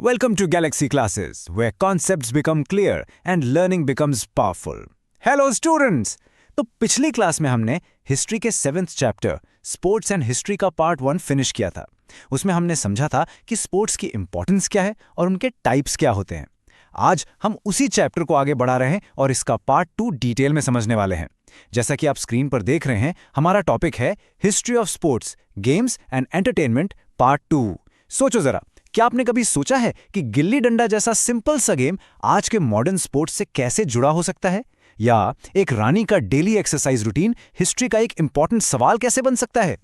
Welcome to Galaxy Classes, where concepts become clear and learning becomes powerful. Hello students! तो पिछली class में हमने history के 7th chapter sports and history का part 1 finish किया था। उसमें हमने समझा था कि स्पोर्ट्स की इंपॉर्टेंस क्या है और उनके टाइप्स क्या होते हैं। आज हम उसी चैप्टर को आगे बढ़ा रहे हैं और इसका पार्ट 2 डिटेल में समझने वाले हैं। जैसा कि आप स्क्रीन पर देख रहे हैं, हमारा टॉपिक है history of sports, games and entertainment part 2। सोचो जरा, क्या आपने कभी सोचा है कि गिल्ली डंडा जैसा सिंपल सा गेम आज के मॉडर्न स्पोर्ट्स से कैसे जुड़ा हो सकता है? या एक रानी का डेली एक्सरसाइज रूटीन हिस्ट्री का एक इंपॉर्टेंट सवाल कैसे बन सकता है?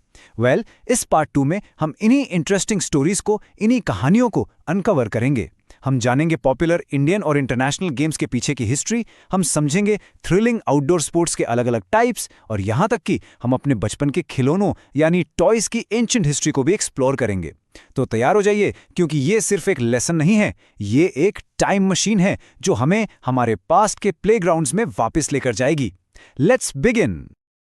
इस पार्ट 2 में हम इन्हीं इंटरेस्टिंग स्टोरीज को, इन्हीं कहानियों को अनकवर करेंगे। हम जानेंगे पॉपुलर इंडियन और इंटरनेशनल गेम्स के पीछे की हिस्ट्री, हम समझेंगे थ्रिलिंग आउटडोर स्पोर्ट्स के अलग अलग टाइप्स, और यहाँ तक कि हम अपने बचपन के खिलौनों यानी टॉयज की एंशिएंट हिस्ट्री को भी एक्सप्लोर करेंगे। तो तैयार हो जाइए, क्योंकि ये सिर्फ एक लेसन नहीं है, ये एक टाइम मशीन है जो हमें हमारे पास्ट के प्लेग्राउंड्स में वापस लेकर जाएगी। Let's begin.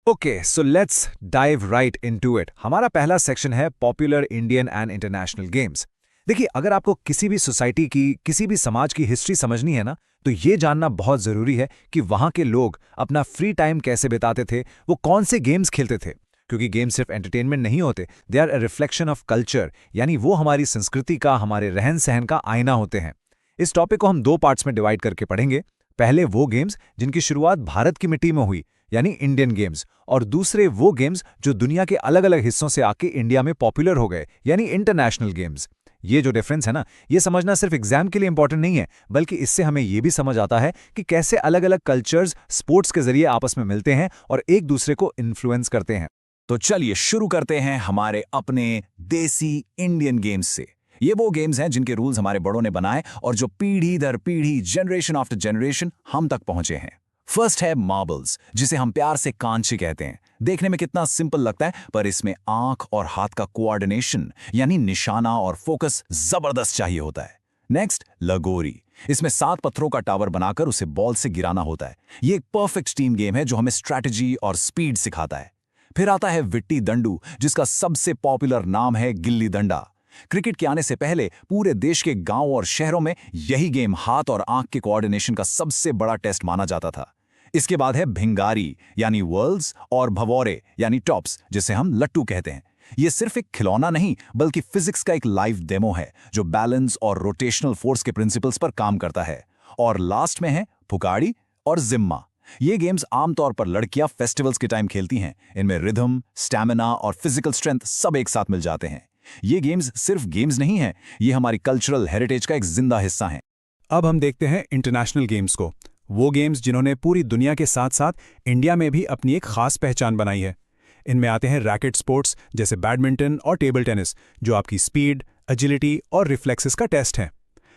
Okay, so let's dive right into it. हमारा पहला सेक्शन है popular Indian and international games. देखिए, अगर आपको किसी भी सोसाइटी की, किसी भी समाज की हिस्ट्री समझनी है ना, तो ये जानना बहुत जरूरी है कि वहां के लोग अपना फ्री टाइम कैसे बिताते थे, वो कौन से गेम्स खेलते थे। क्योंकि गेम्स सिर्फ एंटरटेनमेंट नहीं होते, they are a reflection of culture, यानी वो हमारी संस्कृति का, हमारे रहन सहन का आईना होते हैं। इस टॉपिक को हम 2 पार्ट्स में डिवाइड करके पढ़ेंगे। पहले वो गेम्स जिनकी शुरुआत भारत की मिट्टी में हुई, यानी इंडियन गेम्स, और दूसरे वो गेम्स जो दुनिया के अलग अलग हिस्सों से आके इंडिया में पॉपुलर हो गए, यानी इंटरनेशनल गेम्स। ये जो डिफरेंस है ना, ये समझना सिर्फ एग्जाम के लिए इंपॉर्टेंट नहीं है, बल्कि इससे हमें ये भी समझ आता है कि कैसे अलग अलग कल्चर्स स्पोर्ट्स के जरिए आपस में मिलते हैं और एक दूसरे को इन्फ्लुएंस करते हैं। तो चलिए शुरू करते हैं हमारे अपने देसी इंडियन गेम्स से। ये वो गेम्स हैं जिनके रूल्स हमारे बड़ों ने बनाए और जो पीढ़ी दर पीढ़ी, जनरेशन आफ्टर जनरेशन हम तक पहुंचे हैं। फर्स्ट है मार्बल्स, जिसे हम प्यार से कांचे कहते हैं। देखने में कितना सिंपल लगता है, पर इसमें आंख और हाथ का कोऑर्डिनेशन यानी निशाना और फोकस जबरदस्त चाहिए होता है। नेक्स्ट, लगोरी। इसमें 7 पत्थरों का टावर बनाकर उसे बॉल से गिराना होता है। ये एक परफेक्ट टीम गेम है जो हमें स्ट्रैटेजी और स्पीड सिखाता है। फिर आता है विट्टी दंडू, जिसका सबसे पॉपुलर नाम है गिल्ली डंडा। क्रिकेट के आने से पहले पूरे देश के गांव और शहरों में यही गेम हाथ और आंख के कोऑर्डिनेशन का सबसे बड़ा टेस्ट माना जाता था। इसके बाद है भिंगारी यानी वर्ल्ड्स, और भवौरे यानी टॉप्स, जिसे हम लट्टू कहते हैं। यह सिर्फ एक खिलौना नहीं, बल्कि फिजिक्स का एक लाइव डेमो है जो बैलेंस और रोटेशनल फोर्स के प्रिंसिपल्स पर काम करता है। और लास्ट में है फुकाड़ी और जिम्मा। ये गेम्स आमतौर पर लड़कियां फेस्टिवल्स के टाइम खेलती हैं। इनमें रिदम, स्टैमिना और फिजिकल स्ट्रेंथ सब एक साथ मिल जाते हैं। ये गेम्स सिर्फ गेम्स नहीं हैं, ये हमारी कल्चरल हेरिटेज का एक जिंदा हिस्सा हैं। अब हम देखते हैं इंटरनेशनल गेम्स को, वो गेम्स जिन्होंने पूरी दुनिया के साथ साथ इंडिया में भी अपनी एक खास पहचान बनाई है। इनमें आते हैं रैकेट स्पोर्ट्स जैसे बैडमिंटन और टेबल टेनिस, जो आपकी स्पीड, एजिलिटी और रिफ्लेक्सेस का टेस्ट है।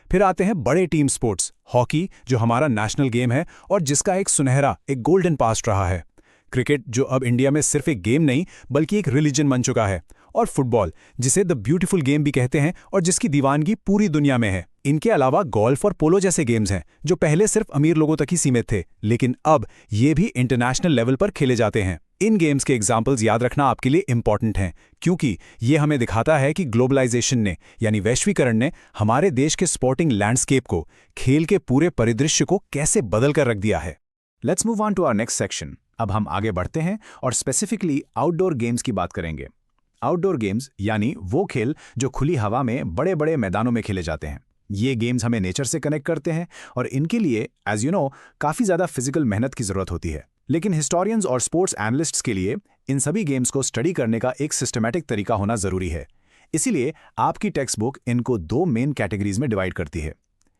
फिर आते हैं बड़े टीम स्पोर्ट्स, हॉकी, जो हमारा नेशनल गेम है और जिसका एक सुनहरा, एक गोल्डन पास्ट रहा है। क्रिकेट, जो अब इंडिया में सिर्फ एक गेम नहीं बल्कि एक रिलीजन बन चुका है। और फुटबॉल, जिसे द ब्यूटीफुल गेम भी कहते हैं और जिसकी दीवानगी पूरी दुनिया में है। इनके अलावा गोल्फ और पोलो जैसे गेम्स हैं जो पहले सिर्फ अमीर लोगों तक ही सीमित थे, लेकिन अब ये भी इंटरनेशनल लेवल पर खेले जाते हैं। इन गेम्स के एग्जाम्पल्स याद रखना आपके लिए इंपॉर्टेंट हैं, क्योंकि ये हमें दिखाता है कि ग्लोबलाइजेशन ने, यानी वैश्वीकरण ने, हमारे देश के स्पोर्टिंग लैंडस्केप को, खेल के पूरे परिदृश्य को कैसे बदल कर रख दिया है। Let's move on to our next section. अब हम आगे बढ़ते हैं और स्पेसिफिकली आउटडोर गेम्स की बात करेंगे। आउटडोर गेम्स यानी वो खेल जो खुली हवा में बड़े बड़े मैदानों में खेले जाते हैं। ये गेम्स हमें नेचर से कनेक्ट करते हैं और इनके लिए, एज यू नो, काफ़ी ज़्यादा फिजिकल मेहनत की ज़रूरत होती है। लेकिन हिस्टोरियंस और स्पोर्ट्स एनालिस्ट्स के लिए इन सभी गेम्स को स्टडी करने का एक सिस्टमैटिक तरीका होना ज़रूरी है। इसीलिए आपकी टेक्स्ट बुक इनको 2 मेन कैटेगरीज में डिवाइड करती है।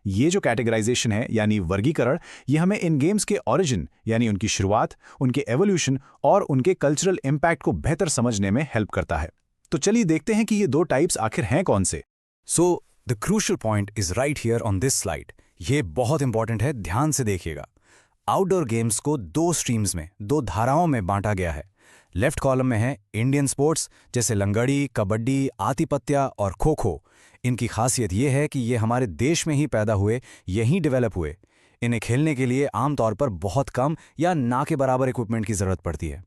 ये जो कैटेगराइजेशन है, यानी वर्गीकरण, ये हमें इन गेम्स के ओरिजिन, यानी उनकी शुरुआत, उनके एवोल्यूशन और उनके कल्चरल इम्पैक्ट को बेहतर समझने में हेल्प करता है। तो चलिए देखते हैं कि ये 2 टाइप्स आखिर हैं कौन से। So the crucial point is right here on this slide. ये बहुत इंपॉर्टेंट है, ध्यान से देखिएगा। आउटडोर गेम्स को 2 स्ट्रीम्स में, 2 धाराओं में बांटा गया है। लेफ्ट कॉलम में है इंडियन स्पोर्ट्स जैसे लंगड़ी, कबड्डी, आतिपत्या और खो खो। इनकी खासियत ये है कि ये हमारे देश में ही पैदा हुए, यहीं डेवलप हुए। इन्हें खेलने के लिए आमतौर पर बहुत कम या ना के बराबर इक्विपमेंट की ज़रूरत पड़ती है।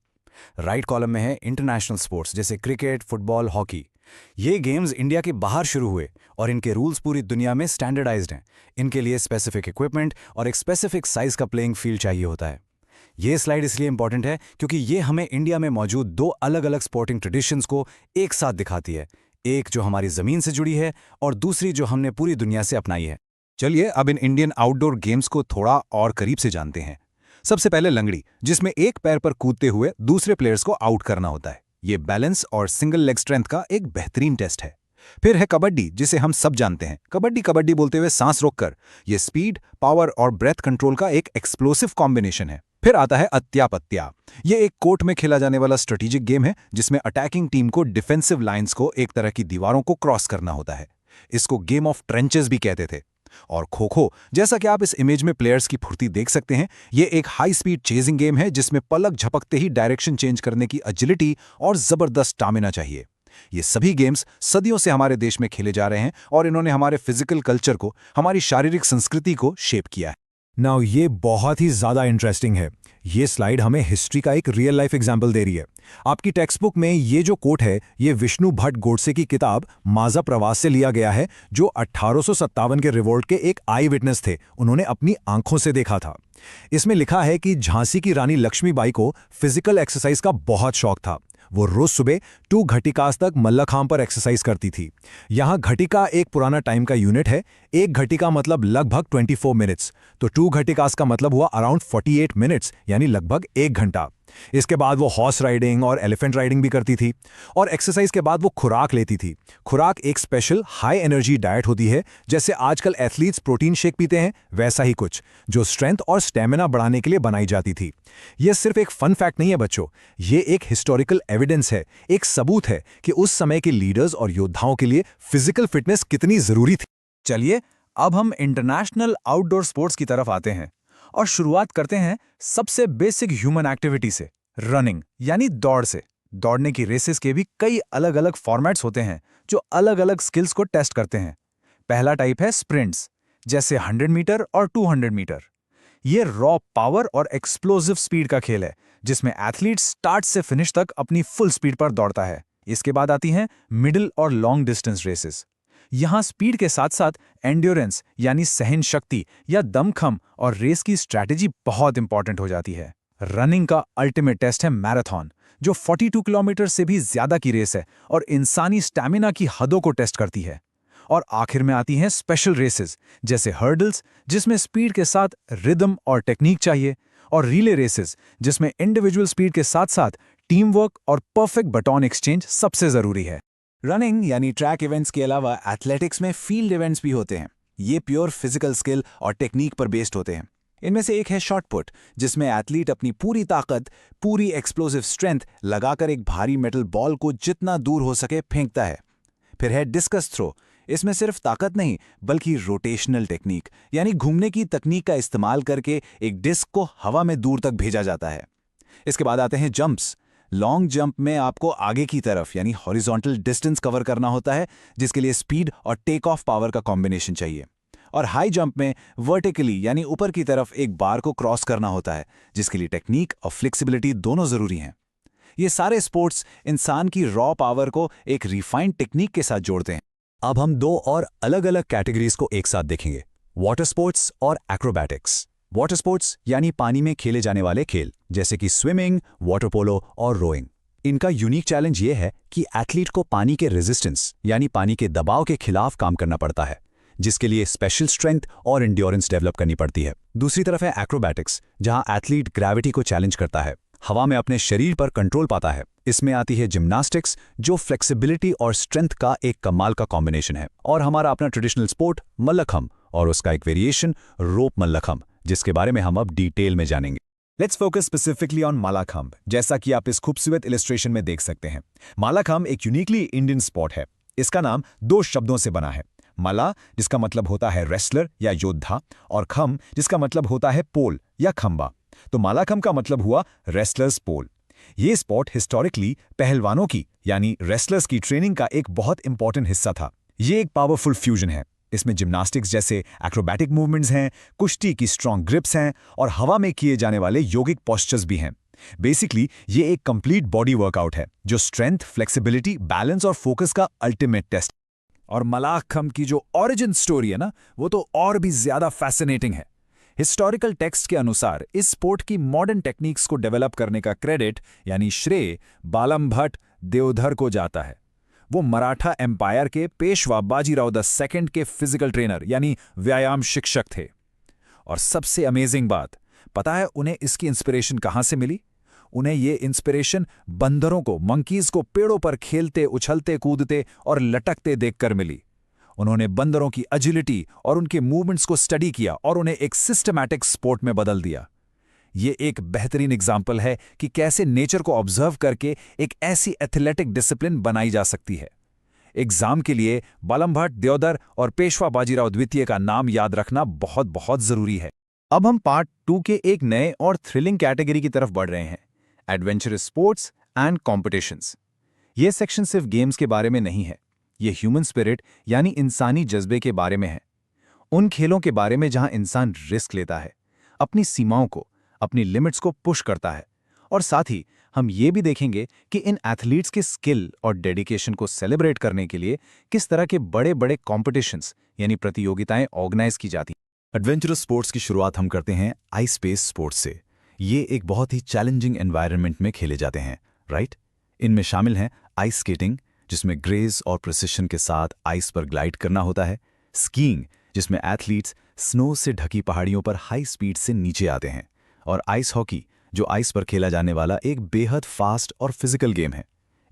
राइट कॉलम में है इंटरनेशनल स्पोर्ट्स जैसे क्रिकेट, फुटबॉल, हॉकी। ये गेम्स इंडिया के बाहर शुरू हुए और इनके रूल्स पूरी दुनिया में स्टैंडर्डाइज्ड हैं। इनके लिए स्पेसिफिक इक्विपमेंट और एक स्पेसिफिक साइज का प्लेइंग फील्ड चाहिए होता है। ये स्लाइड इसलिए इंपॉर्टेंट है क्योंकि ये हमें इंडिया में मौजूद दो अलग अलग स्पोर्टिंग ट्रेडिशंस को एक साथ दिखाती है, एक जो हमारी जमीन से जुड़ी है और दूसरी जो हमने पूरी दुनिया से अपनाई है। चलिए अब इन इंडियन आउटडोर गेम्स को थोड़ा और करीब से जानते हैं। सबसे पहले लंगड़ी, जिसमें एक पैर पर कूदते हुए दूसरे प्लेयर्स को आउट करना होता है। ये बैलेंस और सिंगल लेग स्ट्रेंथ का एक बेहतरीन टेस्ट है। फिर है कबड्डी, जिसे हम सब जानते हैं। कबड्डी कबड्डी बोलते हुए सांस रोककर। ये स्पीड, पावर और ब्रेथ कंट्रोल का एक एक्सप्लोसिव कॉम्बिनेशन है। फिर आता है अत्या पत्या। ये एक कोर्ट में खेला जाने वाला स्ट्रेटेजिक गेम है जिसमें अटैकिंग टीम को डिफेंसिव लाइंस को एक तरह की दीवारों को क्रॉस करना होता है। इसको गेम ऑफ ट्रेंचेस भी कहते थे। और खो खो, जैसा कि आप इस इमेज में प्लेयर्स की फुर्ती देख सकते हैं, ये एक हाई स्पीड चेजिंग गेम है जिसमें पलक झपकते ही डायरेक्शन चेंज करने की एजिलिटी और जबरदस्त स्टैमिना चाहिए। ये सभी गेम्स सदियों से हमारे देश में खेले जा रहे हैं और इन्होंने हमारे फिजिकल कल्चर को, हमारी शारीरिक संस्कृति को शेप किया है। नाउ ये बहुत ही ज़्यादा इंटरेस्टिंग है। ये स्लाइड हमें हिस्ट्री का एक रियल लाइफ एग्जाम्पल दे रही है। आपकी टेक्स्ट बुक में ये जो कोट है, ये विष्णु भट्ट गोडसे की किताब माजा प्रवास से लिया गया है, जो 1857 के रिवोल्ट के एक आई विटनेस थे। उन्होंने अपनी आंखों से देखा था। इसमें लिखा है कि झांसी की रानी लक्ष्मीबाई को फिजिकल एक्सरसाइज का बहुत शौक था। वो रोज सुबह 2 घटिकास तक मल्लखांब पर एक्सरसाइज करती थी। यहाँ घटिका एक पुराना टाइम का यूनिट है। एक घटिका मतलब लगभग 24 मिनट्स, तो 2 घटिकास का मतलब हुआ अराउंड 48 मिनट्स, यानी लगभग 1 घंटा। इसके बाद वो हॉर्स राइडिंग और एलिफेंट राइडिंग भी करती थी और एक्सरसाइज के बाद वो खुराक लेती थी। खुराक एक स्पेशल हाई एनर्जी डाइट होती है, जैसे आजकल एथलीट्स प्रोटीन शेक पीते हैं, वैसा ही कुछ, जो स्ट्रेंथ और स्टेमिना बढ़ाने के लिए बनाई जाती थी। यह सिर्फ एक फन फैक्ट नहीं है बच्चों, ये एक हिस्टोरिकल एविडेंस है, एक सबूत है कि उस समय के लीडर्स और योद्धाओं के लिए फिजिकल फिटनेस कितनी जरूरी थी। चलिए अब हम इंटरनेशनल आउटडोर स्पोर्ट्स की तरफ आते हैं और शुरुआत करते हैं सबसे बेसिक ह्यूमन एक्टिविटी से, रनिंग यानी दौड़ से। दौड़ने की रेसेस के भी कई अलग अलग फॉर्मेट्स होते हैं जो अलग अलग स्किल्स को टेस्ट करते हैं। पहला टाइप है स्प्रिंट्स, जैसे 100 मीटर और 200 मीटर। ये रॉ पावर और एक्सप्लोसिव स्पीड का खेल है जिसमें एथलीट स्टार्ट से फिनिश तक अपनी फुल स्पीड पर दौड़ता है। इसके बाद आती हैं मिडिल और लॉन्ग डिस्टेंस रेसेस। यहाँ स्पीड के साथ साथ एंड्योरेंस यानी सहन शक्ति या दमखम और रेस की स्ट्रैटेजी बहुत इंपॉर्टेंट हो जाती है। रनिंग का अल्टीमेट टेस्ट है मैराथन, जो 42 किलोमीटर से भी ज्यादा की रेस है और इंसानी स्टैमिना की हदों को टेस्ट करती है। और आखिर में आती हैं स्पेशल रेसेस, जैसे हर्डल्स, जिसमें स्पीड के साथ रिदम और टेक्निक चाहिए, और रिले रेसेस, जिसमें इंडिविजुअल स्पीड के साथ साथ टीम वर्क और परफेक्ट बटन एक्सचेंज सबसे जरूरी है। रनिंग यानी ट्रैक इवेंट्स के अलावा एथलेटिक्स में फील्ड इवेंट्स भी होते हैं। ये प्योर फिजिकल स्किल और टेक्निक पर बेस्ड होते हैं। इनमें से एक है शॉट पुट, जिसमें एथलीट अपनी पूरी ताकत, पूरी एक्सप्लोसिव स्ट्रेंथ लगाकर एक भारी मेटल बॉल को जितना दूर हो सके फेंकता है। फिर है डिस्कस थ्रो। इसमें सिर्फ ताकत नहीं बल्कि रोटेशनल टेक्निक यानी घूमने की तकनीक का इस्तेमाल करके एक डिस्क को हवा में दूर तक भेजा जाता है। इसके बाद आते हैं जंप्स। लॉन्ग जंप में आपको आगे की तरफ यानी हॉरिजॉन्टल डिस्टेंस कवर करना होता है, जिसके लिए स्पीड और टेक ऑफ पावर का कॉम्बिनेशन चाहिए। और हाई जंप में वर्टिकली यानी ऊपर की तरफ एक बार को क्रॉस करना होता है, जिसके लिए टेक्निक और फ्लेक्सिबिलिटी दोनों जरूरी हैं। ये सारे स्पोर्ट्स इंसान की रॉ पावर को एक रिफाइंड टेक्निक के साथ जोड़ते हैं। अब हम 2 और अलग अलग कैटेगरीज को एक साथ देखेंगे, वाटर स्पोर्ट्स और एक्रोबैटिक्स। वाटर स्पोर्ट्स यानी पानी में खेले जाने वाले खेल, जैसे कि स्विमिंग, वाटर पोलो और रोइंग। इनका यूनिक चैलेंज ये है कि एथलीट को पानी के रेजिस्टेंस यानी पानी के दबाव के खिलाफ काम करना पड़ता है, जिसके लिए स्पेशल स्ट्रेंथ और एंड्योरेंस डेवलप करनी पड़ती है। दूसरी तरफ है एक्रोबैटिक्स, जहां एथलीट ग्रेविटी को चैलेंज करता है, हवा में अपने शरीर पर कंट्रोल पाता है। इसमें आती है जिम्नास्टिक्स, जो फ्लेक्सिबिलिटी और स्ट्रेंथ का एक कमाल का कॉम्बिनेशन है। और हमारा अपना ट्रेडिशनल स्पोर्ट मल्लखंब और उसका एक वेरिएशन रोप मल्लखंब, जिसके बारे में हम अब डिटेल में जानेंगे। लेट्स फोकस स्पेसिफिकली ऑन मालाखंब, जैसा कि आप इस खूबसूरत इलस्ट्रेशन में देख सकते हैं। मालाखंब एक यूनिकली इंडियन स्पोर्ट है। इसका नाम 2 शब्दों से बना है, मला जिसका मतलब होता है रेसलर या योद्धा, और खम जिसका मतलब होता है पोल या खंबा। तो मालाखंब का मतलब हुआ रेसलर्स पोल। ये स्पोर्ट हिस्टोरिकली पहलवानों की यानी रेसलर्स की ट्रेनिंग का एक बहुत इंपॉर्टेंट हिस्सा था। ये एक पावरफुल फ्यूजन है। इसमें जिम्नास्टिक्स जैसे एक्रोबैटिक मूवमेंट्स हैं, कुश्ती की स्ट्रॉन्ग ग्रिप्स हैं और हवा में किए जाने वाले योगिक पोस्चर्स भी हैं। बेसिकली ये एक कंप्लीट बॉडी वर्कआउट है जो स्ट्रेंथ, फ्लेक्सिबिलिटी, बैलेंस और फोकस का अल्टीमेट टेस्ट। और मलाखम की जो ओरिजिन स्टोरी है ना, वो तो और भी ज्यादा फैसिनेटिंग है। हिस्टोरिकल टेक्स्ट के अनुसार इस स्पोर्ट की मॉडर्न टेक्निक्स को डेवलप करने का क्रेडिट यानी श्रेय बालम भट्ट देवधर को जाता है। वो मराठा एम्पायर के पेशवा बाजीराव द सेकंड के फिजिकल ट्रेनर यानी व्यायाम शिक्षक थे। और सबसे अमेजिंग बात, पता है उन्हें इसकी इंस्पिरेशन कहां से मिली? उन्हें ये इंस्पिरेशन बंदरों को, मंकीज को पेड़ों पर खेलते, उछलते, कूदते और लटकते देखकर मिली। उन्होंने बंदरों की एजिलिटी और उनके मूवमेंट्स को स्टडी किया और उन्हें एक सिस्टमैटिक स्पोर्ट में बदल दिया। ये एक बेहतरीन एग्जाम्पल है कि कैसे नेचर को ऑब्जर्व करके एक ऐसी एथलेटिक डिसिप्लिन बनाई जा सकती है। एग्जाम के लिए बालम भट्ट देवधर और पेशवा बाजीराव द्वितीय का नाम याद रखना बहुत बहुत जरूरी है। अब हम पार्ट 2 के एक नए और थ्रिलिंग कैटेगरी की तरफ बढ़ रहे हैं, एडवेंचरस स्पोर्ट्स एंड कॉम्पिटिशंस। ये सेक्शन सिर्फ गेम्स के बारे में नहीं है, ये ह्यूमन स्पिरिट यानी इंसानी जज्बे के बारे में है। उन खेलों के बारे में जहां इंसान रिस्क लेता है, अपनी सीमाओं को, अपनी लिमिट्स को पुश करता है। और साथ ही हम ये भी देखेंगे कि इन एथलीट्स के स्किल और डेडिकेशन को सेलिब्रेट करने के लिए किस तरह के बड़े बड़े कॉम्पिटिशंस यानी प्रतियोगिताएं ऑर्गेनाइज की जाती हैं। एडवेंचरस स्पोर्ट्स की शुरुआत हम करते हैं आइस बेस्ड स्पोर्ट्स से। ये एक बहुत ही चैलेंजिंग एनवायरनमेंट में खेले जाते हैं, राइट? इनमें शामिल हैं आइस स्केटिंग, जिसमें ग्रेस और प्रिसिशन के साथ आइस पर ग्लाइड करना होता है, स्कीइंग, जिसमें एथलीट्स स्नो से ढकी पहाड़ियों पर हाई स्पीड से नीचे आते हैं, और आइस हॉकी, जो आइस पर खेला जाने वाला एक बेहद फास्ट और फिजिकल गेम है।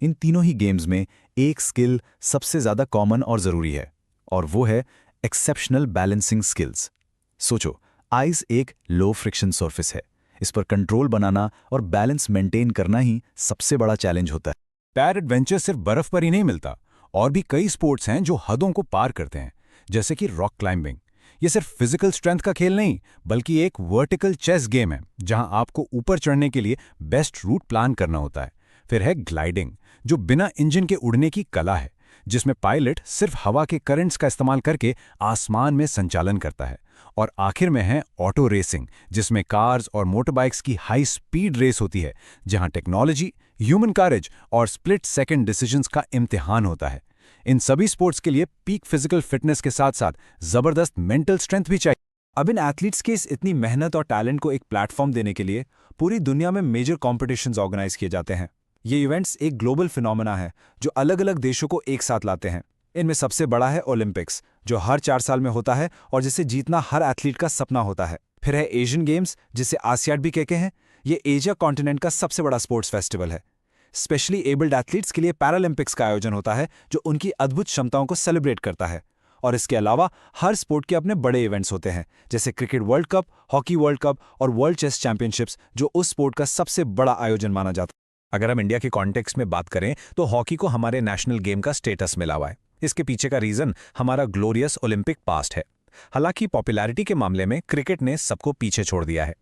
इन तीनों ही गेम्स में एक स्किल सबसे ज्यादा कॉमन और जरूरी है, और वो है एक्सेप्शनल बैलेंसिंग स्किल्स। सोचो, आइस एक लो फ्रिक्शन सरफेस है, इस पर कंट्रोल बनाना और बैलेंस मेंटेन करना ही सबसे बड़ा चैलेंज होता है। पैर एडवेंचर सिर्फ बर्फ पर ही नहीं मिलता, और भी कई स्पोर्ट्स हैं जो हदों को पार करते हैं, जैसे कि रॉक क्लाइंबिंग। ये सिर्फ फिजिकल स्ट्रेंथ का खेल नहीं, बल्कि एक वर्टिकल चेस गेम है, जहां आपको ऊपर चढ़ने के लिए बेस्ट रूट प्लान करना होता है। फिर है ग्लाइडिंग, जो बिना इंजन के उड़ने की कला है, जिसमें पायलट सिर्फ हवा के करंट्स का इस्तेमाल करके आसमान में संचालन करता है। और आखिर में है ऑटो रेसिंग, जिसमें कार्स और मोटरबाइक्स की हाई स्पीड रेस होती है, जहां टेक्नोलॉजी, ह्यूमन करेज और स्प्लिट सेकंड डिसीजंस का इम्तिहान होता है। इन सभी स्पोर्ट्स के लिए पीक फिजिकल फिटनेस के साथ साथ जबरदस्त मेंटल स्ट्रेंथ भी चाहिए। अब इन एथलीट्स के इस इतनी मेहनत और टैलेंट को एक प्लेटफॉर्म देने के लिए पूरी दुनिया में मेजर कॉम्पिटिशन्स ऑर्गेनाइज किए जाते हैं। ये इवेंट्स एक ग्लोबल फिनोमेना है जो अलग अलग देशों को एक साथ लाते हैं। इनमें सबसे बड़ा है ओलंपिक्स, जो हर 4 साल में होता है और जिसे जीतना हर एथलीट का सपना होता है। फिर है एशियन गेम्स, जिसे आसियाड भी कहते हैं। ये एशिया कॉन्टिनेंट का सबसे बड़ा स्पोर्ट्स फेस्टिवल है। स्पेशली एबल्ड एथलीट्स के लिए पैरालंपिक्स का आयोजन होता है, जो उनकी अद्भुत क्षमताओं को सेलिब्रेट करता है। और इसके अलावा हर स्पोर्ट के अपने बड़े इवेंट्स होते हैं, जैसे cricket world cup, hockey world cup और वर्ल्ड चेस चैंपियनशिप्स, जो उस स्पोर्ट का सबसे बड़ा आयोजन माना जाता है। अगर हम इंडिया के कॉन्टेक्स्ट में बात करें तो हॉकी को हमारे नेशनल गेम का स्टेटस मिला हुआ है। इसके पीछे का रीजन हमारा ग्लोरियस ओलंपिक पास्ट है। हालांकि पॉपुलैरिटी के मामले में क्रिकेट ने सबको पीछे छोड़ दिया है।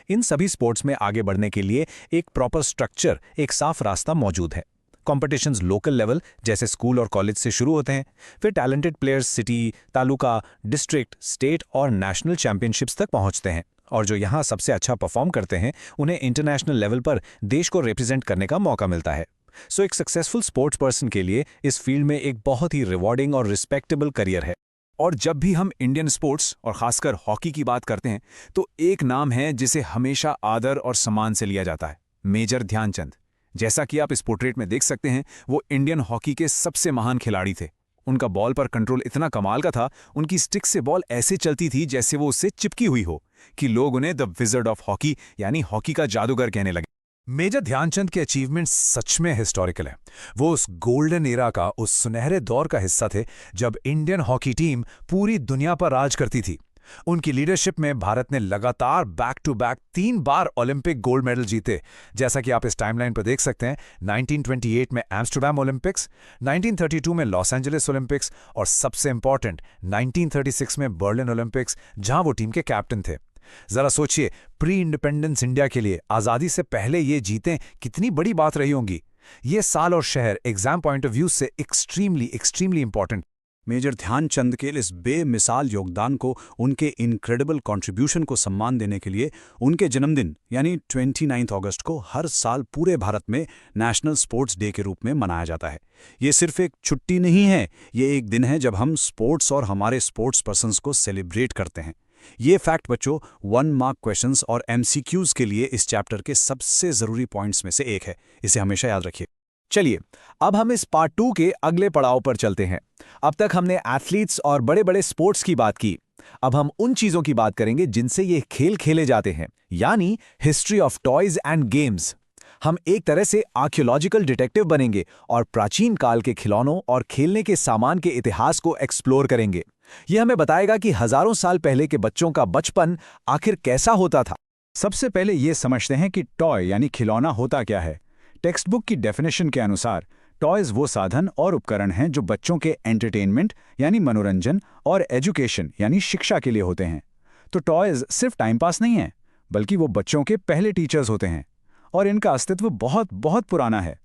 इन सभी स्पोर्ट्स में आगे बढ़ने के लिए एक प्रॉपर स्ट्रक्चर, एक साफ रास्ता मौजूद है। कॉम्पिटिशन्स लोकल लेवल जैसे स्कूल और कॉलेज से शुरू होते हैं, फिर talented players city, taluka, district, state और नेशनल चैंपियनशिप्स तक पहुंचते हैं, और जो यहाँ सबसे अच्छा परफॉर्म करते हैं उन्हें इंटरनेशनल लेवल पर देश को रिप्रेजेंट करने का मौका मिलता है। सो एक सक्सेसफुल स्पोर्ट्स पर्सन के लिए इस फील्ड में एक बहुत ही रिवॉर्डिंग और रिस्पेक्टेबल करियर है। और जब भी हम इंडियन स्पोर्ट्स और खासकर हॉकी की बात करते हैं तो एक नाम है जिसे हमेशा आदर और सम्मान से लिया जाता है, मेजर ध्यानचंद। जैसा कि आप इस पोर्ट्रेट में देख सकते हैं, वो इंडियन हॉकी के सबसे महान खिलाड़ी थे। उनका बॉल पर कंट्रोल इतना कमाल का था, उनकी स्टिक से बॉल ऐसे चलती थी जैसे वो उससे चिपकी हुई हो, कि लोग उन्हें द विजर्ड ऑफ हॉकी यानी हॉकी का जादूगर कहने लगे। मेजर ध्यानचंद के अचीवमेंट्स सच में हिस्टोरिकल हैं। वो उस गोल्डन एरा का, उस सुनहरे दौर का हिस्सा थे जब इंडियन हॉकी टीम पूरी दुनिया पर राज करती थी। उनकी लीडरशिप में भारत ने लगातार बैक टू बैक 3 बार ओलंपिक गोल्ड मेडल जीते, जैसा कि आप इस टाइमलाइन पर देख सकते हैं। 1928 में एम्स्टर्डम ओलंपिक्स, 1932 में लॉस एंजलिस ओलंपिक्स और सबसे इंपॉर्टेंट 1936 में बर्लिन ओलंपिक्स, जहां वो टीम के कैप्टन थे। जरा सोचिए, प्री इंडिपेंडेंस इंडिया के लिए आजादी से पहले ये जीतें कितनी बड़ी बात रही होंगी। ये साल और शहर एग्जाम पॉइंट ऑफ व्यू से एक्सट्रीमली इंपॉर्टेंट। मेजर ध्यानचंद के इस बेमिसाल योगदान को, उनके इनक्रेडिबल कंट्रीब्यूशन को सम्मान देने के लिए उनके जन्मदिन यानी 29 अगस्त को हर साल पूरे भारत में नेशनल स्पोर्ट्स डे के रूप में मनाया जाता है। ये सिर्फ एक छुट्टी नहीं है, ये एक दिन है जब हम स्पोर्ट्स और हमारे स्पोर्ट्स पर्सन्स को सेलिब्रेट करते हैं। ये फैक्ट बच्चों 1 मार्क क्वेश्चंस और MCQs के लिए इस चैप्टर के सबसे ज़रूरी पॉइंट्स में से एक है, इसे हमेशा याद रखिए। चलिए अब हम इस पार्ट 2 के अगले पड़ाव पर चलते हैं। अब तक हमने एथलीट्स और बड़े बड़े स्पोर्ट्स की बात की। अब हम उन चीजों की बात करेंगे जिनसे ये खेल खेले जाते हैं, यानी history of toys and games. हम एक तरह से आर्कियोलॉजिकल डिटेक्टिव बनेंगे और प्राचीन काल के खिलौनों और खेलने के सामान के इतिहास को एक्सप्लोर करेंगे। यह हमें बताएगा कि हजारों साल पहले के बच्चों का बचपन आखिर कैसा होता था। सबसे पहले ये समझते हैं कि टॉय यानी खिलौना होता क्या है। टेक्स्ट बुक की डेफिनेशन के अनुसार टॉयज वो साधन और उपकरण हैं जो बच्चों के एंटरटेनमेंट यानी मनोरंजन और एजुकेशन यानी शिक्षा के लिए होते हैं। तो टॉयज सिर्फ टाइम पास नहीं है, बल्कि वो बच्चों के पहले टीचर्स होते हैं और इनका अस्तित्व बहुत बहुत पुराना है।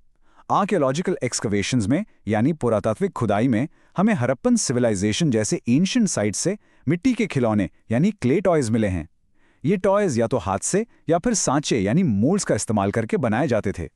आर्कियोलॉजिकल एक्सकवेशंस में यानी पुरातात्विक खुदाई में हमें हड़प्पन सिविलाइजेशन जैसे एंशिएंट साइट्स से मिट्टी के खिलौने यानी क्ले टॉयज मिले हैं। ये टॉयज या तो हाथ से या फिर सांचे यानी मोल्ड्स का इस्तेमाल करके बनाए जाते थे।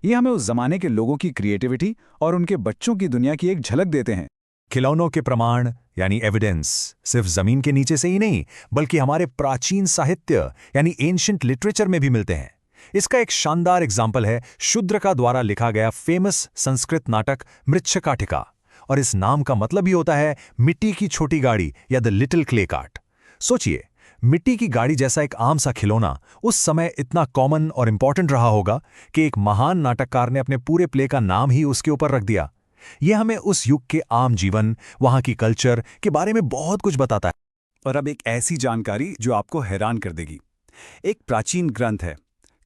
ये हमें उस जमाने के लोगों की क्रिएटिविटी और उनके बच्चों की दुनिया की एक झलक देते हैं। खिलौनों के प्रमाण यानी एविडेंस सिर्फ जमीन के नीचे से ही नहीं, बल्कि हमारे प्राचीन साहित्य यानी एंशिएंट लिटरेचर में भी मिलते हैं। इसका एक शानदार एग्जाम्पल है शूद्रका द्वारा लिखा गया फेमस संस्कृत नाटक मृच्छकाटिका, और इस नाम का मतलब ही होता है मिट्टी की छोटी गाड़ी या द लिटिल क्ले कार्ट। सोचिए, मिट्टी की गाड़ी जैसा एक आम सा खिलौना उस समय इतना कॉमन और इंपॉर्टेंट रहा होगा कि एक महान नाटककार ने अपने पूरे प्ले का नाम ही उसके ऊपर रख दिया। यह हमें उस युग के आम जीवन, वहां की कल्चर के बारे में बहुत कुछ बताता है। और अब एक ऐसी जानकारी जो आपको हैरान कर देगी। एक प्राचीन ग्रंथ है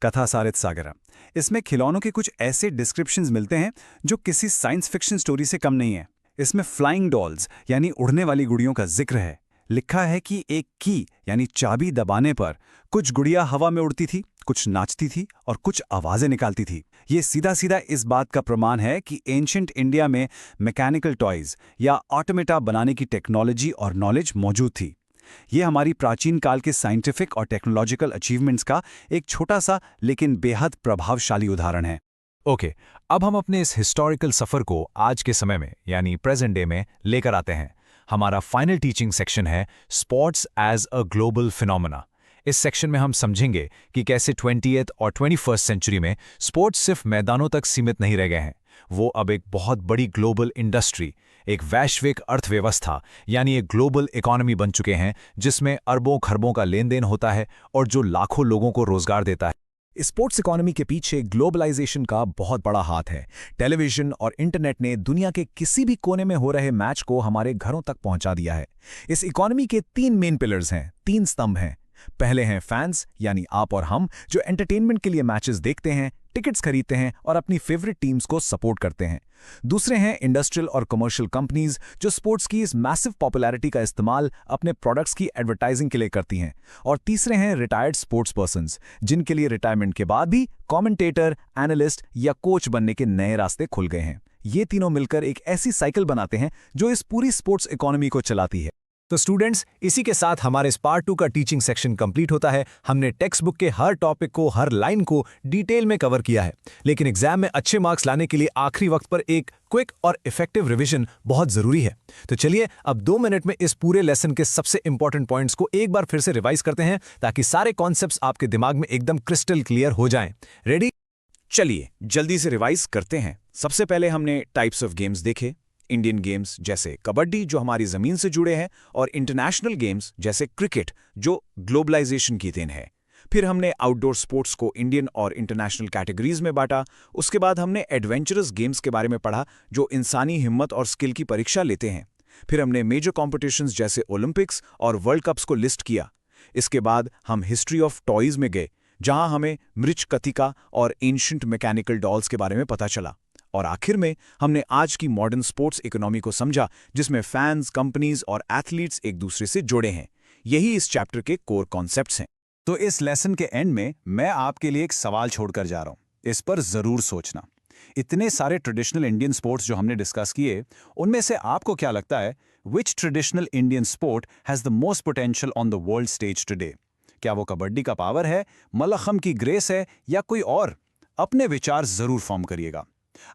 कथासारित्सागरम। इसमें खिलौनों के कुछ ऐसे डिस्क्रिप्शंस मिलते हैं जो किसी साइंस फिक्शन स्टोरी से कम नहीं है। इसमें फ्लाइंग डॉल्स यानी उड़ने वाली गुड़ियों का जिक्र है। लिखा है कि एक की यानी चाबी दबाने पर कुछ गुड़िया हवा में उड़ती थी, कुछ नाचती थी और कुछ आवाजें निकालती थी। ये सीधा सीधा इस बात का प्रमाण है कि एंशिएंट इंडिया में मैकेनिकल टॉयज या ऑटोमेटा बनाने की टेक्नोलॉजी और नॉलेज मौजूद थी। ये हमारी प्राचीन काल के साइंटिफिक और टेक्नोलॉजिकल अचीवमेंट्स का एक छोटा सा लेकिन बेहद प्रभावशाली उदाहरण है। ओके, अब हम अपने इस हिस्टोरिकल सफर को आज के समय में यानी प्रेजेंट डे में लेकर आते हैं। हमारा फाइनल टीचिंग सेक्शन है sports as a global phenomena. इस सेक्शन में हम समझेंगे कि कैसे 20th और 21st सेंचुरी में स्पोर्ट्स सिर्फ मैदानों तक सीमित नहीं रह गए हैं, वो अब एक बहुत बड़ी ग्लोबल इंडस्ट्री, एक वैश्विक अर्थव्यवस्था यानी एक ग्लोबल इकोनॉमी बन चुके हैं, जिसमें अरबों खरबों का लेन देन होता है और जो लाखों लोगों को रोजगार देता है। स्पोर्ट्स इकोनॉमी के पीछे ग्लोबलाइजेशन का बहुत बड़ा हाथ है। टेलीविजन और इंटरनेट ने दुनिया के किसी भी कोने में हो रहे मैच को हमारे घरों तक पहुंचा दिया है। इस इकोनॉमी के 3 मेन पिलर्स हैं, 3 स्तंभ हैं। पहले हैं फैंस यानी आप और हम, जो एंटरटेनमेंट के लिए मैचेस देखते हैं, टिकट्स खरीदते हैं और अपनी फेवरेट टीम्स को सपोर्ट करते हैं। दूसरे हैं इंडस्ट्रियल और कमर्शियल कंपनीज, जो स्पोर्ट्स की इस मैसिव पॉपुलैरिटी का इस्तेमाल अपने प्रोडक्ट्स की एडवर्टाइजिंग के लिए करती हैं। और तीसरे हैं रिटायर्ड स्पोर्ट्स पर्सन्स, जिनके लिए रिटायरमेंट के बाद भी कमेंटेटर, एनालिस्ट या कोच बनने के नए रास्ते खुल गए हैं। ये तीनों मिलकर एक ऐसी साइकिल बनाते हैं जो इस पूरी स्पोर्ट्स इकोनॉमी को चलाती है। तो स्टूडेंट्स, इसी के साथ हमारे इस पार्ट 2 का टीचिंग सेक्शन कंप्लीट होता है। हमने टेक्स्ट बुक के हर टॉपिक को, हर लाइन को डिटेल में कवर किया है, लेकिन एग्जाम में अच्छे मार्क्स लाने के लिए आखिरी वक्त पर एक क्विक और इफेक्टिव रिवीजन बहुत जरूरी है। तो चलिए अब 2 मिनट में इस पूरे लेसन के सबसे इंपॉर्टेंट पॉइंट्स को एक बार फिर से रिवाइज करते हैं, ताकि सारे कॉन्सेप्ट्स आपके दिमाग में एकदम क्रिस्टल क्लियर हो जाएं। रेडी? चलिए जल्दी से रिवाइज करते हैं। सबसे पहले हमने टाइप्स ऑफ गेम्स देखे। इंडियन गेम्स जैसे कबड्डी, जो हमारी जमीन से जुड़े हैं, और इंटरनेशनल गेम्स जैसे क्रिकेट, जो ग्लोबलाइजेशन की देन है। फिर हमने आउटडोर स्पोर्ट्स को इंडियन और इंटरनेशनल कैटेगरीज में बांटा। उसके बाद हमने एडवेंचरस गेम्स के बारे में पढ़ा, जो इंसानी हिम्मत और स्किल की परीक्षा लेते हैं। फिर हमने मेजर कॉम्पिटिशन्स जैसे ओलंपिक्स और वर्ल्ड कप्स को लिस्ट किया। इसके बाद हम हिस्ट्री ऑफ टॉयज में गए, जहां हमें मृच्छकटिका और एंशिएंट मैकेनिकल डॉल्स के बारे में पता चला। और आखिर में हमने आज की मॉडर्न स्पोर्ट्स इकोनॉमी को समझा, जिसमें फैंस, कंपनीज और एथलीट्स एक दूसरे से जुड़े हैं। यही इस चैप्टर के कोर कॉन्सेप्ट्स हैं। तो इस लेसन के एंड में मैं आपके लिए एक सवाल छोड़कर जा रहा हूं। इस पर जरूर सोचना। इतने सारे ट्रेडिशनल इंडियन स्पोर्ट्स जो हमने डिस्कस किए, उनमें से आपको क्या लगता है, which traditional Indian sport has the most potential on the world stage today? क्या वो कबड्डी का पावर है, मल्लखम की ग्रेस है, या कोई और? अपने विचार जरूर फॉर्म करिएगा।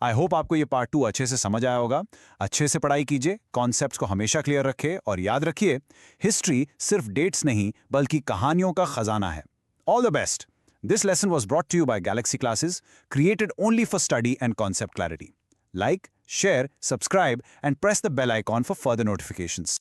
आई होप आपको ये पार्ट 2 अच्छे से समझ आया होगा। अच्छे से पढ़ाई कीजिए, कॉन्सेप्ट्स को हमेशा क्लियर रखिए और याद रखिए, हिस्ट्री सिर्फ डेट्स नहीं बल्कि कहानियों का खजाना है। All the best. This lesson was brought to you by Galaxy Classes, created only for study and concept clarity. Like, share, subscribe, and press the bell icon for further notifications.